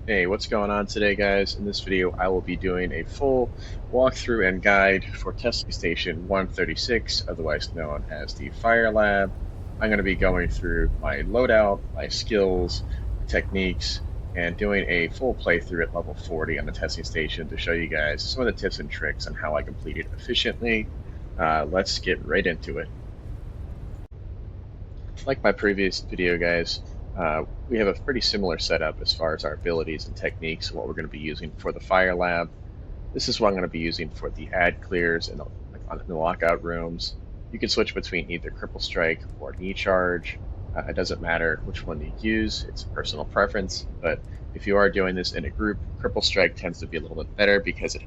Hey, what's going on today, guys? In this video, I will be doing a full walkthrough and guide for testing station 136, otherwise known as the Fire Lab. I'm going to be going through my loadout, my skills, techniques, and doing a full playthrough at level 40 on the testing station to show you guys some of the tips and tricks on how I complete it efficiently. Let's get right into it. Like my previous video, guys, we have a pretty similar setup as far as our abilities and techniques, what we're going to be using for the Fire Lab. This is what I'm going to be using for the ad clears and the lockout rooms. You can switch between either Cripple Strike or Knee Charge. It doesn't matter which one you use, it's a personal preference, but if you are doing this in a group, Cripple Strike tends to be a little bit better because it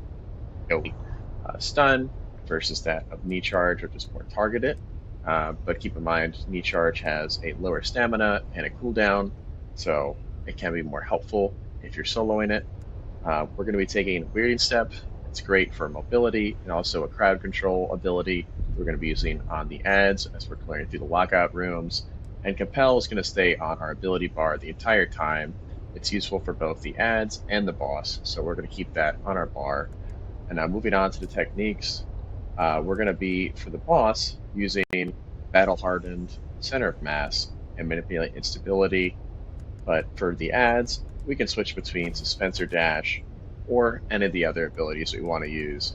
stun versus that of Knee Charge, which is more targeted. But keep in mind, Knee Charge has a lower stamina and a cooldown, so it can be more helpful if you're soloing it. We're going to be taking Weirding Step. It's great for mobility and also a crowd control ability we're going to be using on the ads as we're clearing through the lockout rooms. And Compel is going to stay on our ability bar the entire time. It's useful for both the ads and the boss, so we're going to keep that on our bar. And now moving on to the techniques, we're going to be, for the boss, using Battle Hardened, Center of Mass, and Manipulate Instability. But for the ads, we can switch between Suspense or Dash, or any of the other abilities we want to use,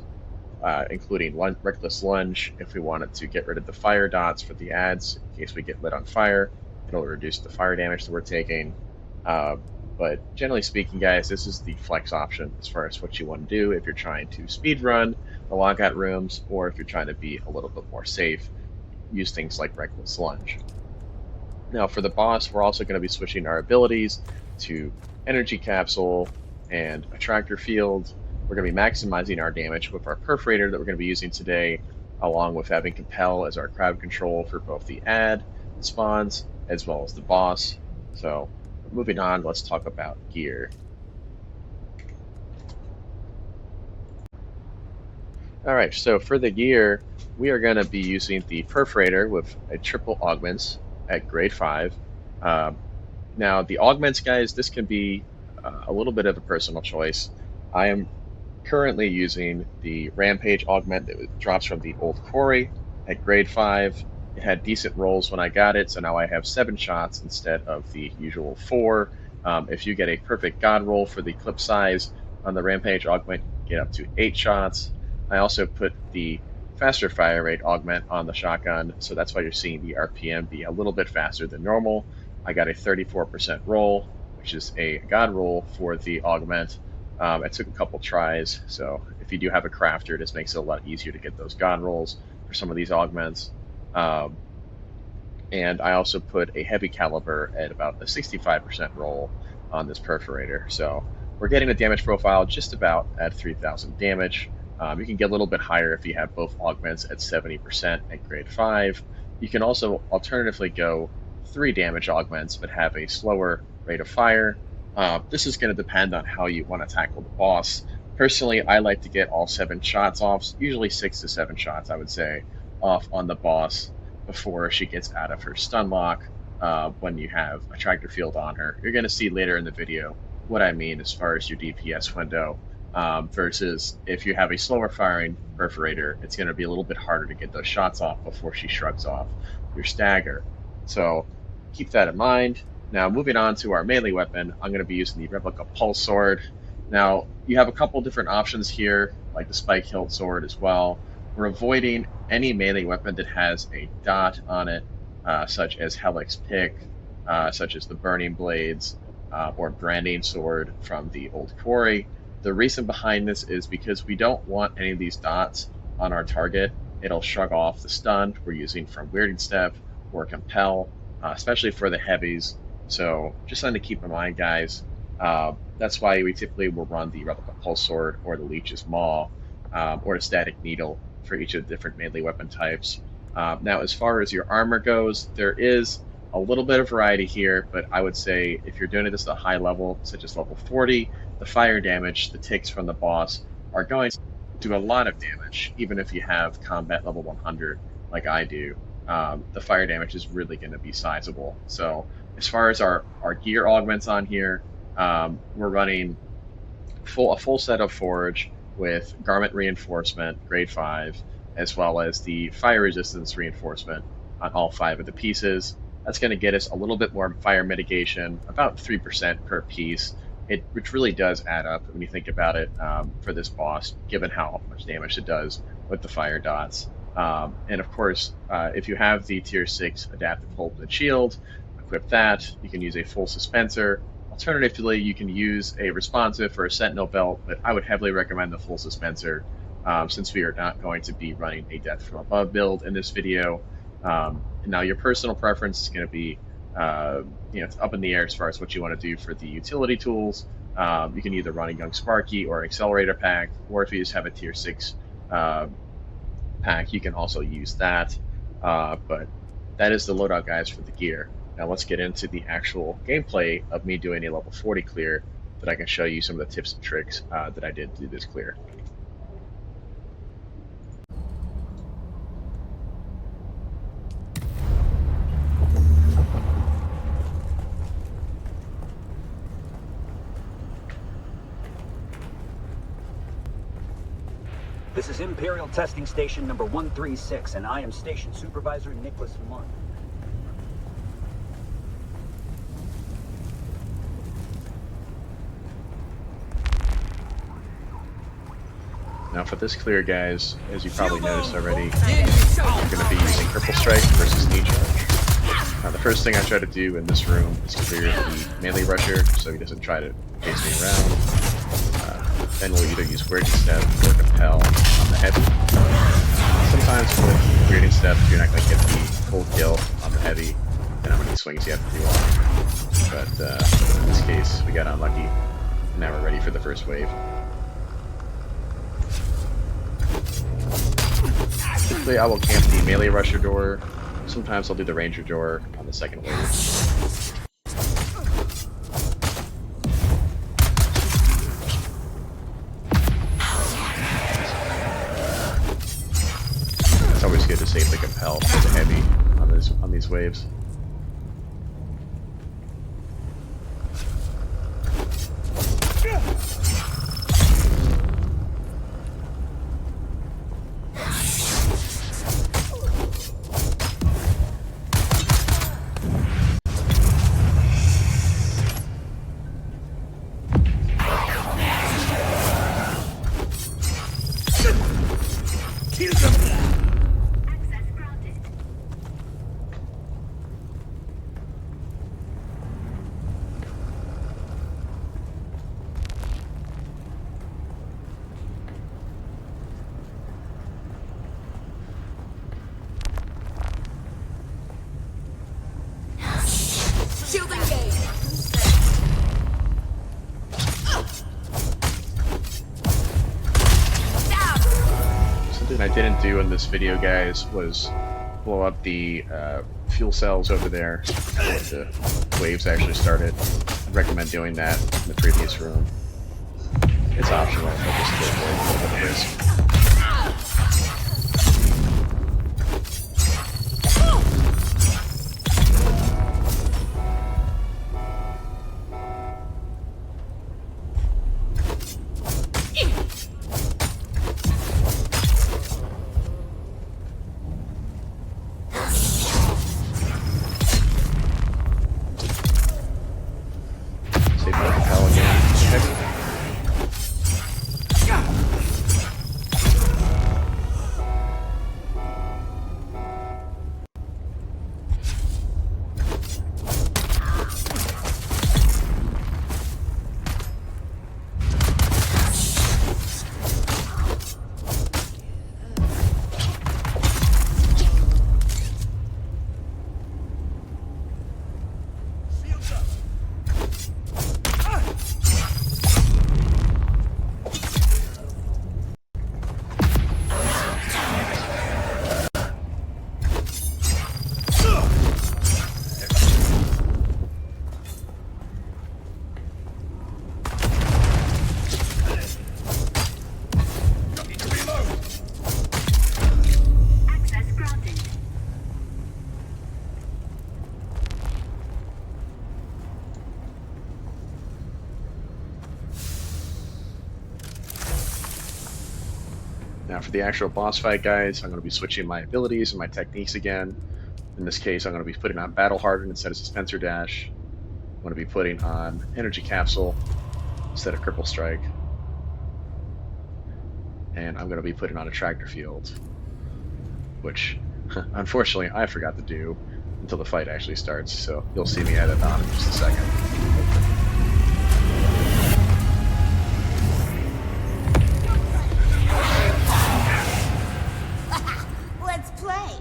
including Reckless Lunge if we wanted to get rid of the fire dots for the ads in case we get lit on fire. It'll reduce the fire damage that we're taking. Uh, but generally speaking, guys, this is the flex option as far as what you want to do if you're trying to speed run the lockout rooms or if you're trying to be a little bit more safe, use things like Reckless Lunge. Now for the boss, we're also going to be switching our abilities to Energy Capsule and Attractor Field. We're going to be maximizing our damage with our Perforator that we're going to be using today, along with having Compel as our crowd control for both the ad spawns as well as the boss. So moving on, let's talk about gear. All right, so for the gear, we are going to be using the Perforator with a triple augments at grade 5. Um, Now, the augments, guys, this can be a little bit of a personal choice. I am currently using the Rampage augment that drops from the old quarry at grade 5. It had decent rolls when I got it, so now I have 7 shots instead of the usual 4. If you get a perfect god roll for the clip size on the Rampage augment, you get up to 8 shots. I also put the faster fire rate augment on the shotgun, so that's why you're seeing the RPM be a little bit faster than normal. I got a 34% roll, which is a god roll for the augment. It took a couple tries, so if you do have a crafter, this makes it a lot easier to get those god rolls for some of these augments. Um, and I also put a heavy caliber at about a 65% roll on this perforator. So we're getting a damage profile just about at 3,000 damage. You can get a little bit higher if you have both augments at 70% at grade 5. You can also alternatively go 3 damage augments but have a slower rate of fire. This is going to depend on how you want to tackle the boss. Personally, I like to get all 7 shots off, usually 6 to 7 shots, I would say, off on the boss before she gets out of her stun lock. When you have a tractor field on her, you're going to see later in the video what I mean as far as your DPS window. Versus if you have a slower firing perforator, it's going to be a little bit harder to get those shots off before she shrugs off your stagger. So keep that in mind. Now, moving on to our melee weapon, I'm going to be using the replica pulse sword. Now, you have a couple different options here, like the spike hilt sword as well. We're avoiding any melee weapon that has a dot on it, such as Helix Pick, such as the Burning Blades, or Branding Sword from the Old Quarry. The reason behind this is because we don't want any of these dots on our target. It'll shrug off the stun we're using from Weirding Step or Compel, especially for the heavies. So just something to keep in mind, guys. That's why we typically will run the Replica Pulse Sword or the Leech's Maw, or the Static Needle for each of the different melee weapon types. Now, as far as your armor goes, there is a little bit of variety here, but I would say if you're doing this at a high level, such as level 40, the fire damage, the ticks from the boss are going to do a lot of damage, even if you have combat level 100 like I do. The fire damage is really going to be sizable. So as far as our gear augments on here, we're running a full set of forge with garment reinforcement, grade 5, as well as the fire resistance reinforcement on all 5 of the pieces. That's going to get us a little bit more fire mitigation, about 3% per piece, which really does add up when you think about it for this boss, given how much damage it does with the fire dots. And of course, if you have the tier 6 adaptive hold and shield, equip that. You can use a full suspenser. Alternatively, you can use a responsive or a sentinel belt, but I would heavily recommend the full suspenser since we are not going to be running a death from above build in this video. Now, your personal preference is going to be, it's up in the air as far as what you want to do for the utility tools. You can either run a Young Sparky or Accelerator pack, or if you just have a tier 6 pack, you can also use that. But that is the loadout, guys, for the gear. Now let's get into the actual gameplay of me doing a level 40 clear that I can show you some of the tips and tricks that I did to do this clear. This is Imperial Testing Station number 136, and I am Station Supervisor Nicholas Munn. Now for this clear, guys, as you probably noticed already, we're going to be using Cripple Strike versus Knee Charge. Now the first thing I try to do in this room is clear the melee rusher so he doesn't try to chase me around. Then we'll either use Weirding Step or Compel on the heavy. Sometimes with Weirding Step, you're not going to get the full kill on the heavy, and how many swings you have to do on. But in this case, we got unlucky. Now we're ready for the first wave. Typically, I will camp the melee rusher door. Sometimes I'll do the ranger door on the second wave. It's always good to safely compel the heavy on these waves. Something I didn't do in this video, guys, was blow up the fuel cells over there before the waves actually started. I'd recommend doing that in the previous room. It's optional, but just to avoid a little bit of risk. Now for the actual boss fight, guys, I'm going to be switching my abilities and my techniques again. In this case, I'm going to be putting on Battle Hardened instead of Dispenser Dash. I'm going to be putting on Energy Capsule instead of Cripple Strike. And I'm going to be putting on Attractor Field, which unfortunately I forgot to do until the fight actually starts. So you'll see me add it on in just a second. Let's play.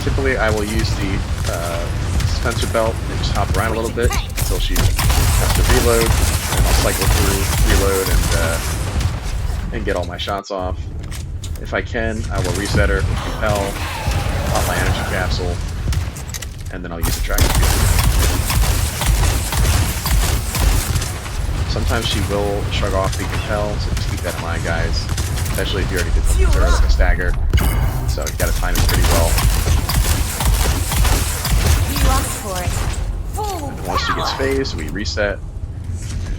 Typically, I will use the dispenser belt and just hop around a little bit until she has to reload, and I'll cycle through, reload, and get all my shots off. If I can, I will reset her with Compel, pop my Energy Capsule, and then I'll use Attractor Field. Sometimes she will shrug off the Compel, so just keep that in mind, guys. Especially if you already did something to her like a stagger. So you gotta time it pretty well. You asked for it. Full And once she gets phased, we reset.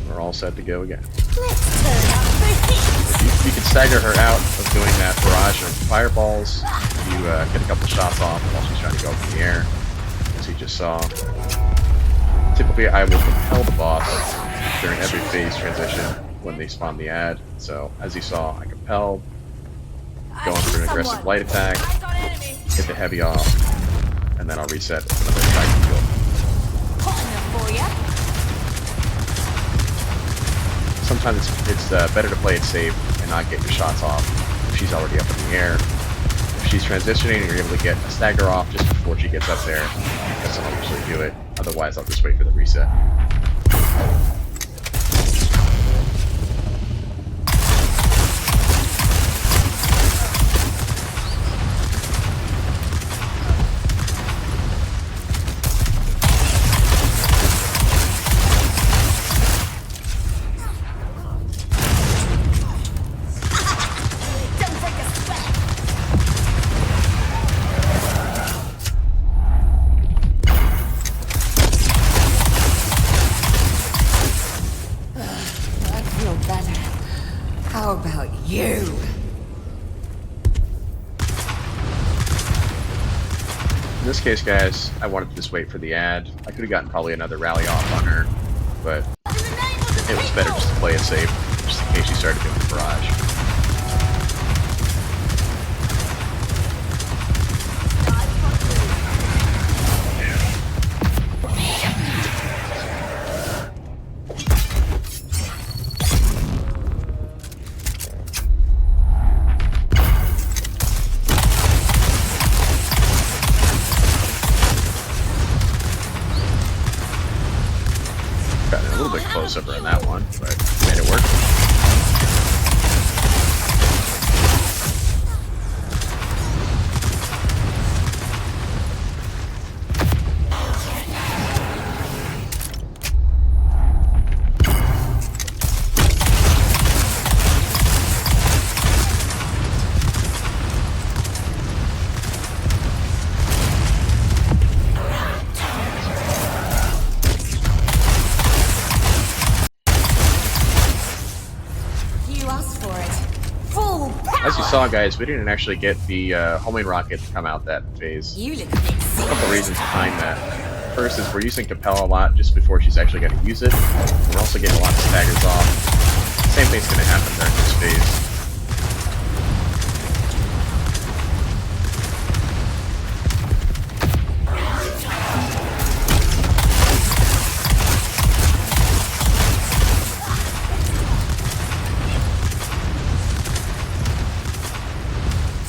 We're all set to go again. Let's turn up the heat. You can stagger her out of doing that barrage of fireballs. You get a couple shots off while she's trying to go up in the air, as you just saw. Typically, I will compel the boss during every phase transition when they spawn the ad. So, as you saw, I compel, going for an aggressive light attack, hit the heavy off, and then I'll reset with another Attractor Field. Hot enough for ya? Sometimes it's better to play it safe and not get your shots off if she's already up in the air. If she's transitioning and you're able to get a stagger off just before she gets up there, that's how I'll usually do it. Otherwise, I'll just wait for the reset. Don't break a sweat. I feel better. How about you? In this case, guys, I wanted to just wait for the ad. I could have gotten probably another rally off on her, but it was better just to play it safe, just in case she started doing the barrage. Got a little bit close up in that one, but made it work. You asked for it. Full power. As you saw, guys, we didn't actually get the homing rocket to come out that phase. You look a bit A sick. couple reasons behind that. First is we're using Compel a lot just before she's actually going to use it. We're also getting a lot of staggers off. Same thing's going to happen during this phase.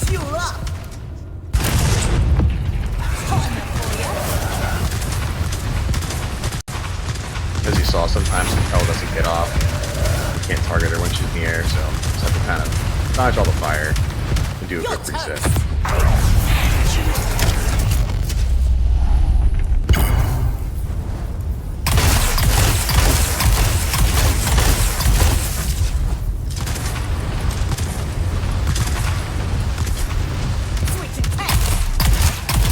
Fuel up. Hot enough for ya? As you saw, sometimes Compel doesn't get off. You can't target her when she's in the air, so you just have to kind of dodge all the fire and do a You're quick reset. toast. Switch attacks.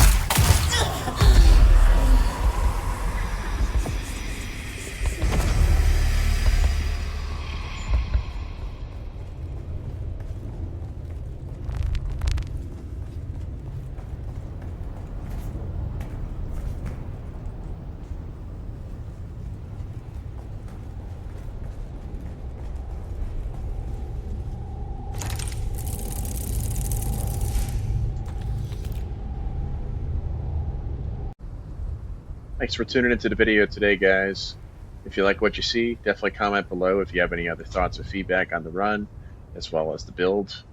Thanks for tuning into the video today, guys. If you like what you see, definitely comment below if you have any other thoughts or feedback on the run, as well as the build.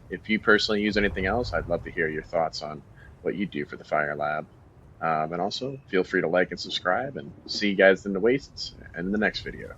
If you personally use anything else, I'd love to hear your thoughts on what you do for the Fire Lab. And also, feel free to like and subscribe, and see you guys in the wastes and in the next video.